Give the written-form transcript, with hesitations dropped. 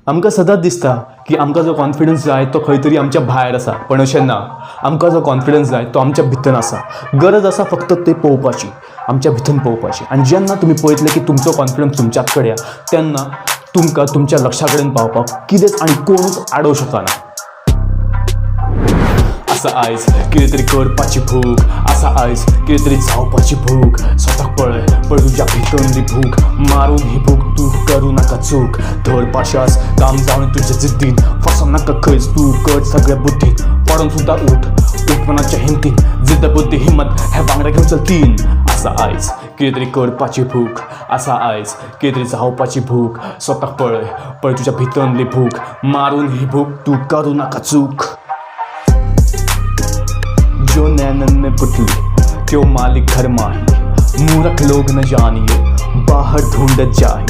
आमकां सदांच दिसता की आमकां जो कॉन्फिडन्स जाय तो खंय तरी आमच्या भायर आसा, पण अशें ना. आमकां जो कॉन्फिडन्स जाय तो आमच्या भितर आसा. गरज आसा फक्त ते पळोवपाची, आमच्या भितर पळोवपाची. आनी जेन्ना तुमी पळयतले की तुमचो कॉन्फिडन्स तुमच्याच कडेन तेन्ना तुमकां तुमच्या लक्षा कडेन पावपाक कितेंच आनी कोणूच आडोवंक शकना. आसा आयज कितें तरी करपाची भूक, आसा आयज कितें तरी जावपाची भूक. स्वताक पळय तुज्या भितरली भूक, मारून ही भूक तूं करूं नाका चूक. धर पाशास काम जावन तुज्या जिद्दीन, फसों नाका खंयच तूं कर सगळे बुद्धीन. पडून सुद्दां उठपणाच्या हिमतीन, जिद्द बुद्धी हिम्मत हे वांगडा घेवन चल तीन. आसा आयज कितें तरी करपाची भूक, आसा आयज कितें तरी जावपाची भूक. स्वताक पळय तुज्या भितरली भूक, मारून ही भूक तूं करूं नाका चूक. जो नैनन में पुतली त्यो मालिक घर माही, मूर्ख लोग न जानिए बाहर ढूंढत जाए.